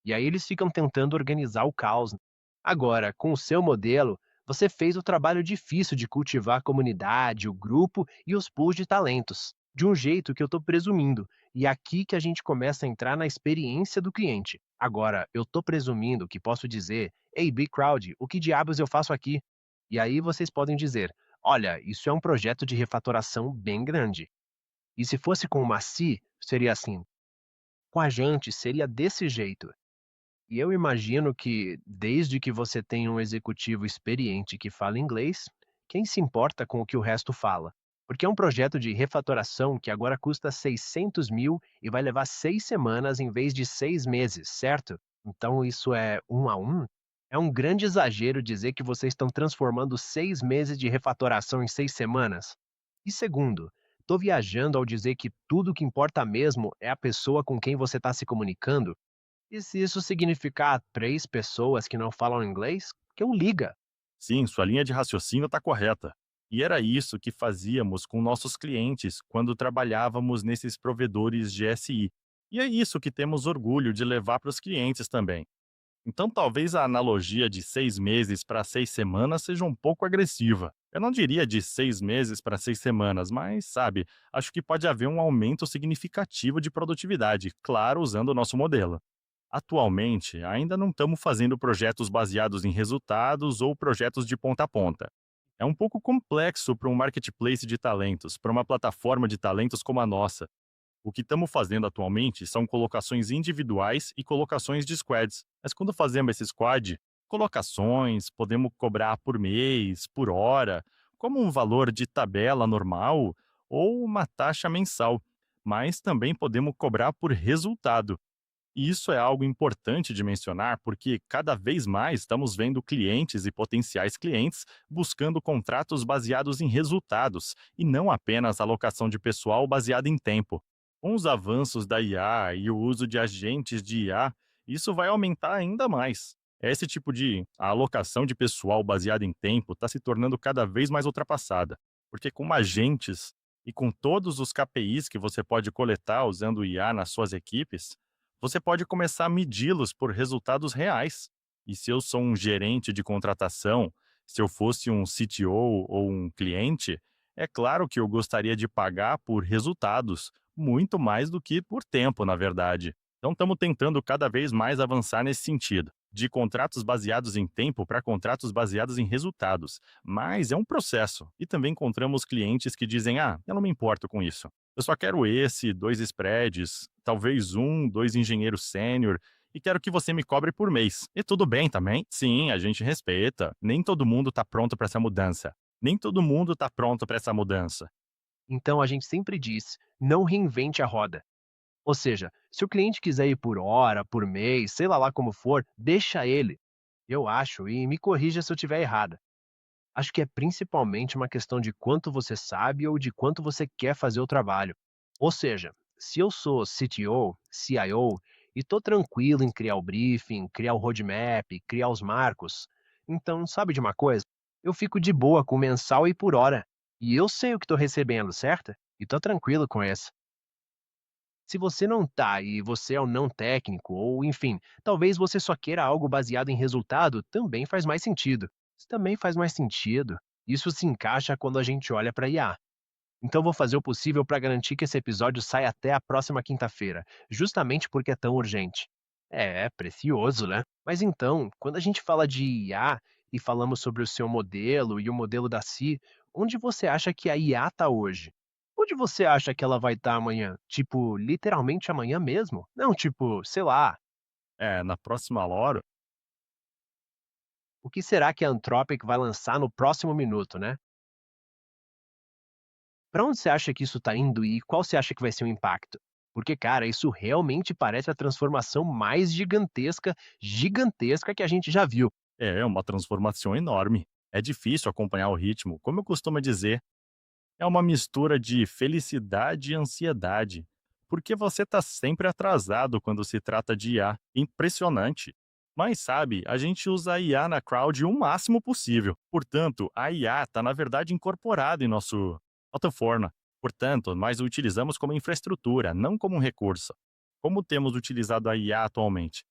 E aí eles ficam tentando organizar o caos. Agora, com o seu modelo, você fez o trabalho difícil de cultivar a comunidade, o grupo e os pools de talentos, de um jeito que eu estou presumindo. E é aqui que a gente começa a entrar na experiência do cliente. Agora, eu estou presumindo que posso dizer: Ei, Big Crowd, o que diabos eu faço aqui? E aí vocês podem dizer: Olha, isso é um projeto de refatoração bem grande. E se fosse com uma CI, seria assim. Com a gente, seria desse jeito. E eu imagino que, desde que você tenha um executivo experiente que fala inglês, quem se importa com o que o resto fala? Porque é um projeto de refatoração que agora custa 600 mil e vai levar 6 semanas em vez de 6 meses, certo? Então isso é 1 a 1? É um grande exagero dizer que vocês estão transformando 6 meses de refatoração em 6 semanas. E segundo, estou viajando ao dizer que tudo o que importa mesmo é a pessoa com quem você está se comunicando? E se isso significar 3 pessoas que não falam inglês, que eu liga. Sim, sua linha de raciocínio está correta. E era isso que fazíamos com nossos clientes quando trabalhávamos nesses provedores de SI. E é isso que temos orgulho de levar para os clientes também. Então, talvez a analogia de 6 meses para 6 semanas seja um pouco agressiva. Eu não diria de 6 meses para 6 semanas, mas, sabe, acho que pode haver um aumento significativo de produtividade, claro, usando o nosso modelo. Atualmente, ainda não estamos fazendo projetos baseados em resultados ou projetos de ponta a ponta. É um pouco complexo para um marketplace de talentos, para uma plataforma de talentos como a nossa. O que estamos fazendo atualmente são colocações individuais e colocações de squads. Mas quando fazemos esse squad, colocações, podemos cobrar por mês, por hora, como um valor de tabela normal ou uma taxa mensal. Mas também podemos cobrar por resultado. E isso é algo importante de mencionar porque cada vez mais estamos vendo clientes e potenciais clientes buscando contratos baseados em resultados e não apenas alocação de pessoal baseada em tempo. Com os avanços da IA e o uso de agentes de IA, isso vai aumentar ainda mais. Esse tipo de alocação de pessoal baseada em tempo está se tornando cada vez mais ultrapassada, porque com agentes e com todos os KPIs que você pode coletar usando o IA nas suas equipes, você pode começar a medi-los por resultados reais. E se eu sou um gerente de contratação, se eu fosse um CTO ou um cliente, é claro que eu gostaria de pagar por resultados, muito mais do que por tempo, na verdade. Então estamos tentando cada vez mais avançar nesse sentido, de contratos baseados em tempo para contratos baseados em resultados. Mas é um processo. E também encontramos clientes que dizem: ah, eu não me importo com isso. Eu só quero esse, 2 spreads, talvez 2 engenheiros sênior, e quero que você me cobre por mês. E tudo bem também? Sim, a gente respeita. Nem todo mundo está pronto para essa mudança. Nem todo mundo está pronto para essa mudança. Então a gente sempre diz: não reinvente a roda. Ou seja, se o cliente quiser ir por hora, por mês, sei lá como for, deixa ele. Eu acho, e me corrija se eu estiver errada. Acho que é principalmente uma questão de quanto você sabe ou de quanto você quer fazer o trabalho. Ou seja, se eu sou CTO, CIO e estou tranquilo em criar o briefing, criar o roadmap, criar os marcos, então sabe de uma coisa? Eu fico de boa com mensal e por hora. E eu sei o que estou recebendo, certo? E estou tranquilo com isso. Se você não tá e você é um não técnico, ou enfim, talvez você só queira algo baseado em resultado, também faz mais sentido. Isso também faz mais sentido. Isso se encaixa quando a gente olha para IA. Então vou fazer o possível para garantir que esse episódio saia até a próxima quinta-feira, justamente porque é tão urgente. É, precioso, né? Mas então, quando a gente fala de IA e falamos sobre o seu modelo e o modelo da Si, onde você acha que a IA está hoje? Onde você acha que ela vai estar amanhã? Tipo, literalmente amanhã mesmo? Não, tipo, sei lá, É, na próxima hora, o que será que a Anthropic vai lançar no próximo minuto, né? Para onde você acha que isso está indo e qual você acha que vai ser o impacto? Porque, cara, isso realmente parece a transformação mais gigantesca, gigantesca que a gente já viu. é uma transformação enorme. É difícil acompanhar o ritmo. Como eu costumo dizer, é uma mistura de felicidade e ansiedade, porque você está sempre atrasado quando se trata de IA. Impressionante. Mas sabe, a gente usa a IA na crowd o máximo possível. Portanto, a IA está na verdade incorporada em nosso plataforma. Portanto, nós o utilizamos como infraestrutura, não como um recurso. Como temos utilizado a IA atualmente?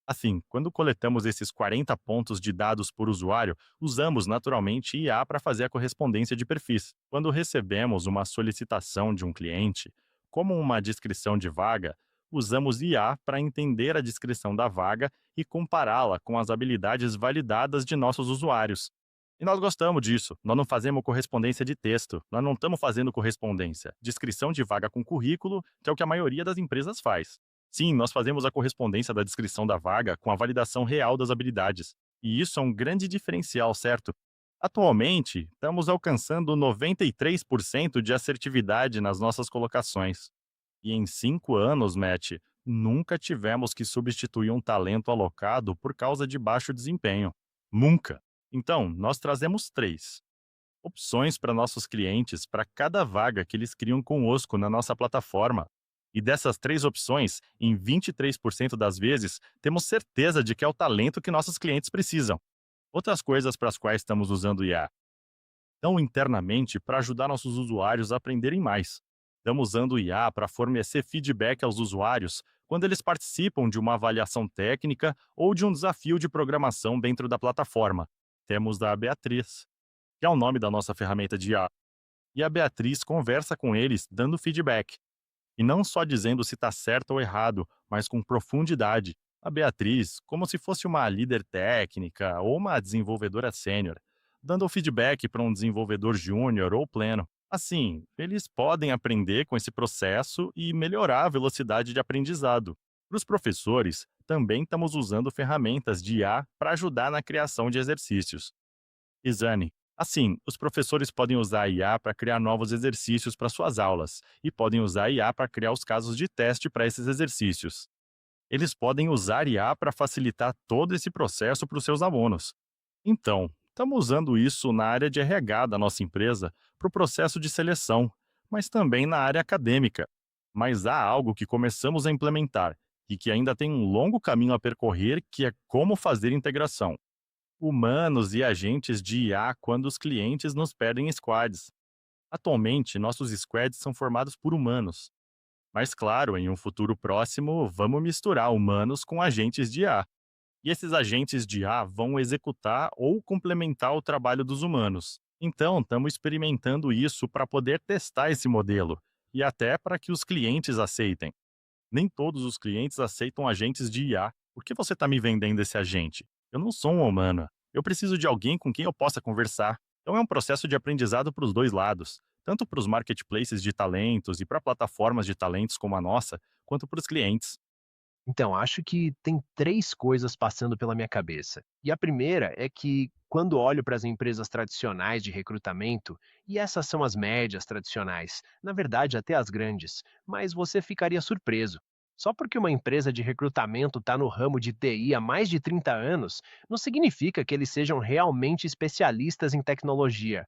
Assim, quando coletamos esses 40 pontos de dados por usuário, usamos naturalmente IA para fazer a correspondência de perfis. Quando recebemos uma solicitação de um cliente, como uma descrição de vaga, usamos IA para entender a descrição da vaga e compará-la com as habilidades validadas de nossos usuários. E nós gostamos disso. Nós não fazemos correspondência de texto. Nós não estamos fazendo correspondência. Descrição de vaga com currículo, que é o que a maioria das empresas faz. Sim, nós fazemos a correspondência da descrição da vaga com a validação real das habilidades. E isso é um grande diferencial, certo? Atualmente, estamos alcançando 93% de assertividade nas nossas colocações. E em 5 anos, Matt, nunca tivemos que substituir um talento alocado por causa de baixo desempenho. Nunca. Então, nós trazemos três opções para nossos clientes para cada vaga que eles criam conosco na nossa plataforma. E dessas três opções, em 23% das vezes, temos certeza de que é o talento que nossos clientes precisam. Outras coisas para as quais estamos usando IA. Então, internamente, para ajudar nossos usuários a aprenderem mais. Estamos usando o IA para fornecer feedback aos usuários quando eles participam de uma avaliação técnica ou de um desafio de programação dentro da plataforma. Temos a Beatriz, que é o nome da nossa ferramenta de IA. E a Beatriz conversa com eles, dando feedback. E não só dizendo se está certo ou errado, mas com profundidade. A Beatriz, como se fosse uma líder técnica ou uma desenvolvedora sênior, dando o feedback para um desenvolvedor júnior ou pleno. Assim, eles podem aprender com esse processo e melhorar a velocidade de aprendizado. Para os professores, também estamos usando ferramentas de IA para ajudar na criação de exercícios. Exame. Assim, os professores podem usar a IA para criar novos exercícios para suas aulas e podem usar a IA para criar os casos de teste para esses exercícios. Eles podem usar IA para facilitar todo esse processo para os seus alunos. Então, estamos usando isso na área de RH da nossa empresa para o processo de seleção, mas também na área acadêmica. Mas há algo que começamos a implementar e que ainda tem um longo caminho a percorrer, que é como fazer integração humanos e agentes de IA quando os clientes nos pedem squads. Atualmente, nossos squads são formados por humanos. Mas, claro, em um futuro próximo, vamos misturar humanos com agentes de IA. E esses agentes de IA vão executar ou complementar o trabalho dos humanos. Então, estamos experimentando isso para poder testar esse modelo e até para que os clientes aceitem. Nem todos os clientes aceitam agentes de IA. Por que você está me vendendo esse agente? Eu não sou um humano. Eu preciso de alguém com quem eu possa conversar. Então é um processo de aprendizado para os dois lados, tanto para os marketplaces de talentos e para plataformas de talentos como a nossa, quanto para os clientes. Então, acho que tem 3 coisas passando pela minha cabeça. E a primeira é que, quando olho para as empresas tradicionais de recrutamento, e essas são as médias tradicionais, na verdade até as grandes, mas você ficaria surpreso. Só porque uma empresa de recrutamento está no ramo de TI há mais de 30 anos, não significa que eles sejam realmente especialistas em tecnologia.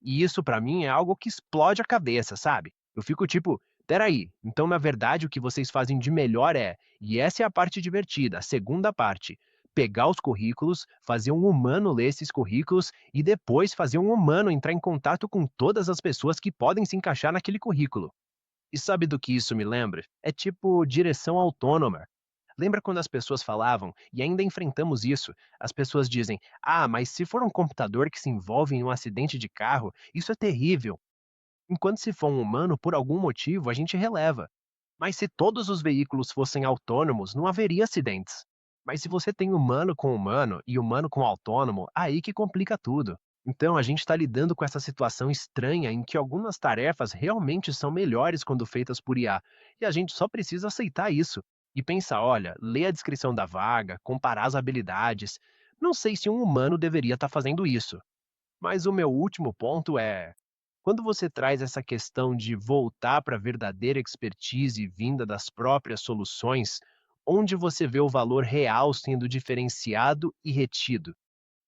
E isso pra mim é algo que explode a cabeça, sabe? Eu fico tipo, peraí, então na verdade o que vocês fazem de melhor é, e essa é a parte divertida, a segunda parte, pegar os currículos, fazer um humano ler esses currículos e depois fazer um humano entrar em contato com todas as pessoas que podem se encaixar naquele currículo. E sabe do que isso me lembra? É tipo direção autônoma. Lembra quando as pessoas falavam, e ainda enfrentamos isso, as pessoas dizem: "Ah, mas se for um computador que se envolve em um acidente de carro, isso é terrível". Enquanto se for um humano, por algum motivo, a gente releva. Mas se todos os veículos fossem autônomos, não haveria acidentes. Mas se você tem humano com humano e humano com autônomo, aí que complica tudo. Então a gente está lidando com essa situação estranha em que algumas tarefas realmente são melhores quando feitas por IA, e a gente só precisa aceitar isso. E pensar, olha, ler a descrição da vaga, comparar as habilidades. Não sei se um humano deveria estar fazendo isso. Mas o meu último ponto é: quando você traz essa questão de voltar para a verdadeira expertise vinda das próprias soluções, onde você vê o valor real sendo diferenciado e retido?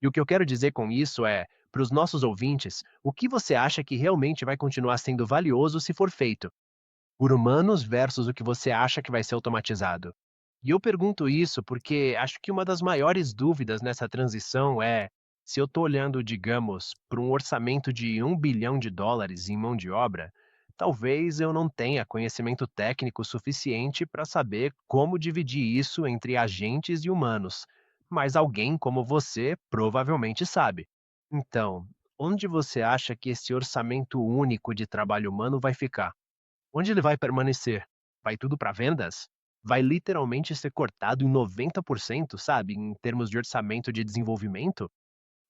E o que eu quero dizer com isso é, para os nossos ouvintes, o que você acha que realmente vai continuar sendo valioso se for feito por humanos versus o que você acha que vai ser automatizado? E eu pergunto isso porque acho que uma das maiores dúvidas nessa transição é se eu estou olhando, digamos, para um orçamento de US$ 1 bilhão em mão de obra, talvez eu não tenha conhecimento técnico suficiente para saber como dividir isso entre agentes e humanos, mas alguém como você provavelmente sabe. Então, onde você acha que esse orçamento único de trabalho humano vai ficar? Onde ele vai permanecer? Vai tudo para vendas? Vai literalmente ser cortado em 90%, sabe, em termos de orçamento de desenvolvimento?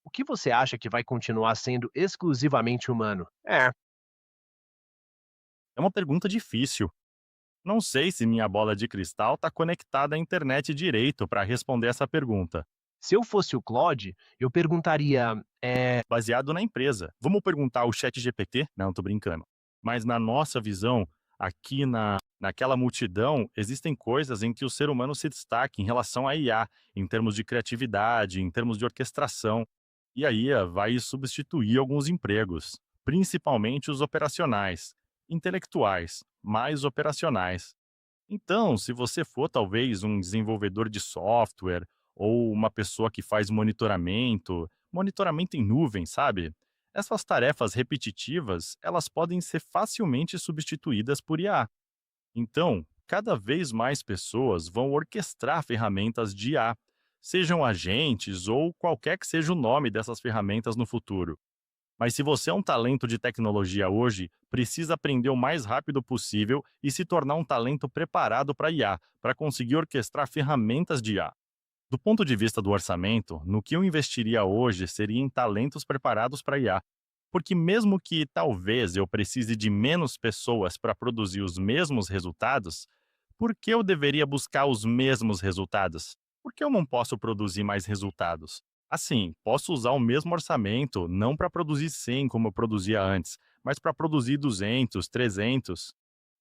O que você acha que vai continuar sendo exclusivamente humano? É uma pergunta difícil. Não sei se minha bola de cristal está conectada à internet direito para responder essa pergunta. Se eu fosse o Claude, eu perguntaria, Baseado na empresa. Vamos perguntar ao chat GPT? Não, tô brincando. Mas na nossa visão, aqui naquela multidão, existem coisas em que o ser humano se destaca em relação à IA, em termos de criatividade, em termos de orquestração. E a IA vai substituir alguns empregos, principalmente os operacionais, intelectuais, mais operacionais. Então, se você for talvez um desenvolvedor de software ou uma pessoa que faz monitoramento em nuvem, sabe? Essas tarefas repetitivas, elas podem ser facilmente substituídas por IA. Então, cada vez mais pessoas vão orquestrar ferramentas de IA, sejam agentes ou qualquer que seja o nome dessas ferramentas no futuro. Mas se você é um talento de tecnologia hoje, precisa aprender o mais rápido possível e se tornar um talento preparado para IA, para conseguir orquestrar ferramentas de IA. Do ponto de vista do orçamento, no que eu investiria hoje seria em talentos preparados para IA. Porque mesmo que talvez eu precise de menos pessoas para produzir os mesmos resultados, por que eu deveria buscar os mesmos resultados? Por que eu não posso produzir mais resultados? Assim, posso usar o mesmo orçamento não para produzir 100 como eu produzia antes, mas para produzir 200, 300.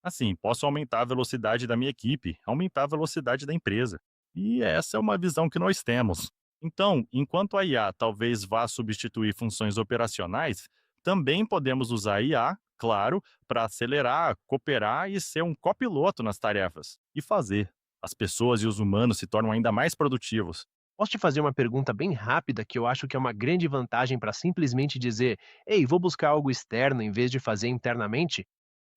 Assim, posso aumentar a velocidade da minha equipe, aumentar a velocidade da empresa. E essa é uma visão que nós temos. Então, enquanto a IA talvez vá substituir funções operacionais, também podemos usar a IA, claro, para acelerar, cooperar e ser um copiloto nas tarefas. E fazer. As pessoas e os humanos se tornam ainda mais produtivos. posso te fazer uma pergunta bem rápida que eu acho que é uma grande vantagem para simplesmente dizer, ei, vou buscar algo externo em vez de fazer internamente?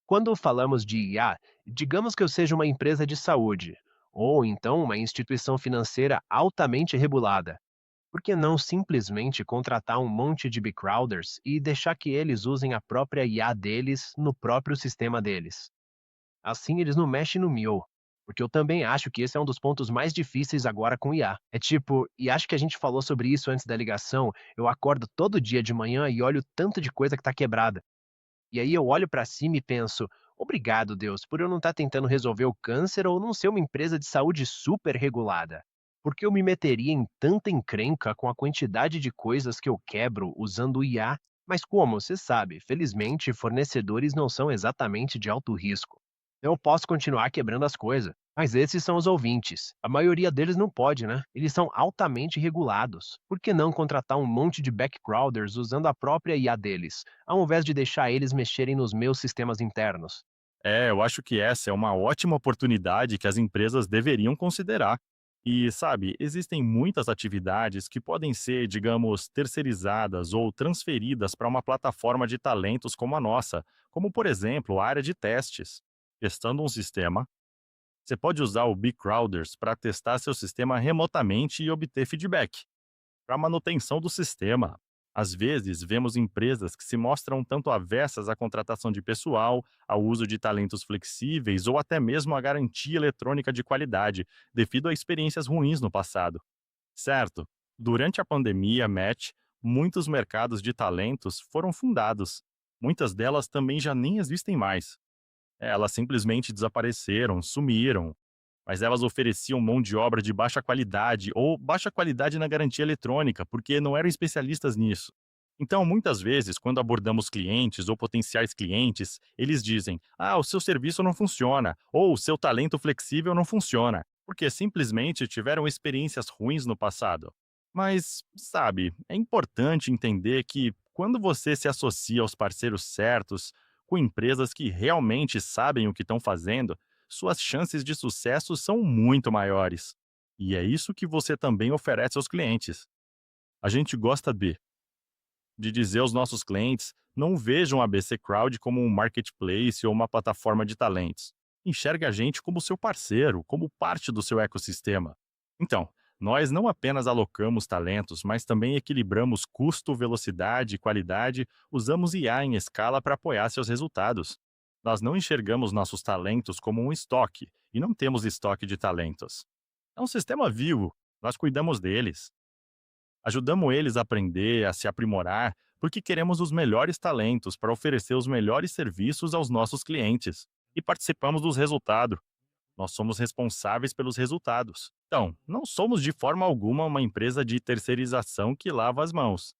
Quando falamos de IA, digamos que eu seja uma empresa de saúde, ou então uma instituição financeira altamente regulada. Por que não simplesmente contratar um monte de Bcrowders e deixar que eles usem a própria IA deles no próprio sistema deles? Assim eles não mexem no meu. Porque eu também acho que esse é um dos pontos mais difíceis agora com IA. É tipo, e acho que a gente falou sobre isso antes da ligação, eu acordo todo dia de manhã e olho o tanto de coisa que tá quebrada. E aí eu olho para cima e penso: obrigado, Deus, por eu não estar tentando resolver o câncer ou não ser uma empresa de saúde super regulada. Porque eu me meteria em tanta encrenca com a quantidade de coisas que eu quebro usando o IA. Mas como você sabe, felizmente fornecedores não são exatamente de alto risco. Eu posso continuar quebrando as coisas. Mas esses são os ouvintes. A maioria deles não pode, né? Eles são altamente regulados. Por que não contratar um monte de backcrowders usando a própria IA deles, ao invés de deixar eles mexerem nos meus sistemas internos? Eu acho que essa é uma ótima oportunidade que as empresas deveriam considerar. E, sabe, existem muitas atividades que podem ser, digamos, terceirizadas ou transferidas para uma plataforma de talentos como a nossa, como, por exemplo, a área de testes. Testando um sistema, você pode usar o Bcrowders para testar seu sistema remotamente e obter feedback. Para manutenção do sistema, Às vezes, vemos empresas que se mostram tanto avessas à contratação de pessoal, ao uso de talentos flexíveis ou até mesmo à garantia eletrônica de qualidade, devido a experiências ruins no passado. Certo, durante a pandemia, muitos mercados de talentos foram fundados. Muitas delas também já nem existem mais. Elas simplesmente desapareceram, sumiram, mas elas ofereciam mão de obra de baixa qualidade ou baixa qualidade na garantia eletrônica, porque não eram especialistas nisso. Então, muitas vezes, quando abordamos clientes ou potenciais clientes, eles dizem: "Ah, o seu serviço não funciona", ou "o seu talento flexível não funciona", porque simplesmente tiveram experiências ruins no passado. Mas, sabe, é importante entender que quando você se associa aos parceiros certos, com empresas que realmente sabem o que estão fazendo, suas chances de sucesso são muito maiores. E é isso que você também oferece aos clientes. A gente gosta de dizer aos nossos clientes: não vejam a BC Crowd como um marketplace ou uma plataforma de talentos. Enxergue a gente como seu parceiro, como parte do seu ecossistema. Então, nós não apenas alocamos talentos, mas também equilibramos custo, velocidade e qualidade, usamos IA em escala para apoiar seus resultados. Nós não enxergamos nossos talentos como um estoque, e não temos estoque de talentos. É um sistema vivo, nós cuidamos deles. Ajudamos eles a aprender, a se aprimorar, porque queremos os melhores talentos para oferecer os melhores serviços aos nossos clientes. E participamos dos resultados. Nós somos responsáveis pelos resultados. Então, não somos de forma alguma uma empresa de terceirização que lava as mãos.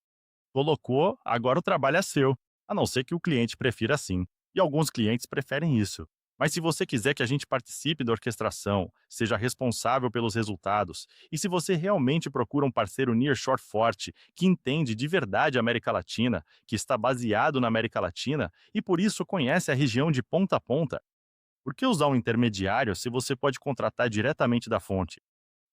Colocou, agora o trabalho é seu, a não ser que o cliente prefira assim. E alguns clientes preferem isso. Mas se você quiser que a gente participe da orquestração, seja responsável pelos resultados, e se você realmente procura um parceiro nearshore forte, que entende de verdade a América Latina, que está baseado na América Latina e por isso conhece a região de ponta a ponta, por que usar um intermediário se você pode contratar diretamente da fonte?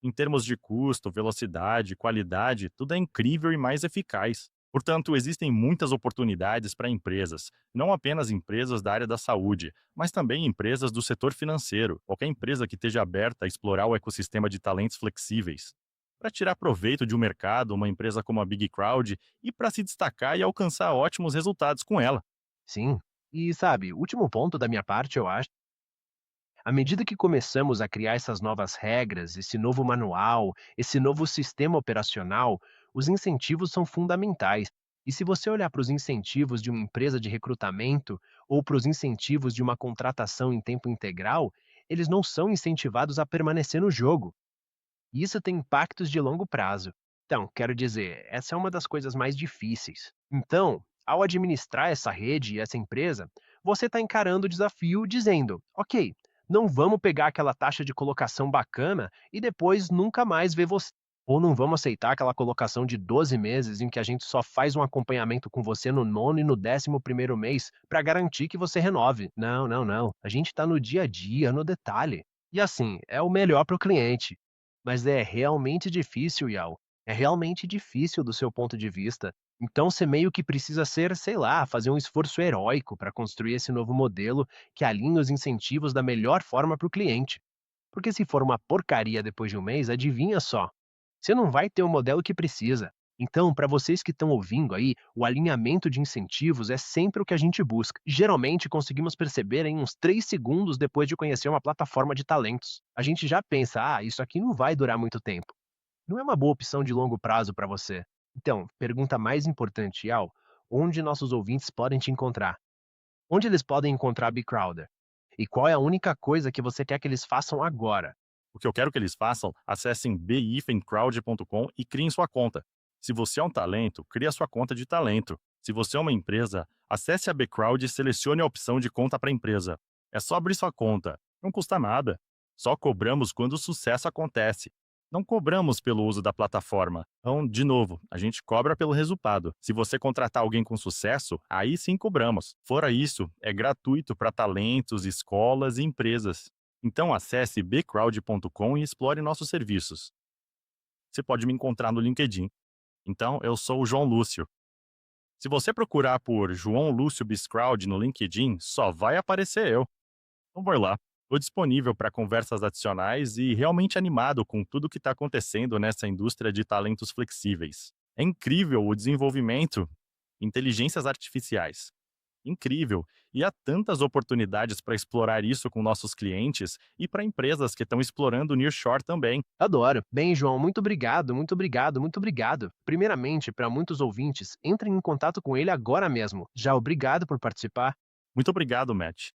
Em termos de custo, velocidade, qualidade, tudo é incrível e mais eficaz. Portanto, existem muitas oportunidades para empresas, não apenas empresas da área da saúde, mas também empresas do setor financeiro, qualquer empresa que esteja aberta a explorar o ecossistema de talentos flexíveis. Para tirar proveito de um mercado, uma empresa como a Big Crowd, e para se destacar e alcançar ótimos resultados com ela. Sim. E sabe, último ponto da minha parte, eu acho. À medida que começamos a criar essas novas regras, esse novo manual, esse novo sistema operacional, os incentivos são fundamentais. E se você olhar para os incentivos de uma empresa de recrutamento ou para os incentivos de uma contratação em tempo integral, eles não são incentivados a permanecer no jogo. E isso tem impactos de longo prazo. Então, quero dizer, essa é uma das coisas mais difíceis. Então, ao administrar essa rede e essa empresa, você está encarando o desafio dizendo: ok, não vamos pegar aquela taxa de colocação bacana e depois nunca mais ver você. Ou não vamos aceitar aquela colocação de 12 meses em que a gente só faz um acompanhamento com você no nono e no 11º mês para garantir que você renove. Não, não, não. A gente está no dia a dia, no detalhe. E assim, é o melhor para o cliente. Mas é realmente difícil, Yao. É realmente difícil do seu ponto de vista. Então você meio que precisa ser, sei lá, fazer um esforço heróico para construir esse novo modelo que alinhe os incentivos da melhor forma para o cliente. Porque se for uma porcaria depois de um mês, adivinha só, você não vai ter o modelo que precisa. Então, para vocês que estão ouvindo aí, o alinhamento de incentivos é sempre o que a gente busca. Geralmente conseguimos perceber em uns 3 segundos depois de conhecer uma plataforma de talentos. A gente já pensa, isso aqui não vai durar muito tempo. Não é uma boa opção de longo prazo para você. Então, pergunta mais importante, Yal, onde nossos ouvintes podem te encontrar? Onde eles podem encontrar a Crowder? E qual é a única coisa que você quer que eles façam agora? O que eu quero que eles façam, acessem bifencrowd.com e criem sua conta. Se você é um talento, crie a sua conta de talento. Se você é uma empresa, acesse a Bcrowd e selecione a opção de conta para empresa. É só abrir sua conta. Não custa nada. Só cobramos quando o sucesso acontece. Não cobramos pelo uso da plataforma. Então, de novo, a gente cobra pelo resultado. Se você contratar alguém com sucesso, aí sim cobramos. Fora isso, é gratuito para talentos, escolas e empresas. Então acesse bcrowd.com e explore nossos serviços. Você pode me encontrar no LinkedIn. Então, eu sou o João Lúcio. Se você procurar por João Lúcio Biscrowd no LinkedIn, só vai aparecer eu. Então, vai lá. Estou disponível para conversas adicionais e realmente animado com tudo que está acontecendo nessa indústria de talentos flexíveis. É incrível o desenvolvimento, inteligências artificiais. Incrível. E há tantas oportunidades para explorar isso com nossos clientes e para empresas que estão explorando o nearshore também. Adoro. Bem, João, muito obrigado, muito obrigado, muito obrigado. Primeiramente, para muitos ouvintes, entrem em contato com ele agora mesmo. Já obrigado por participar. Muito obrigado, Matt.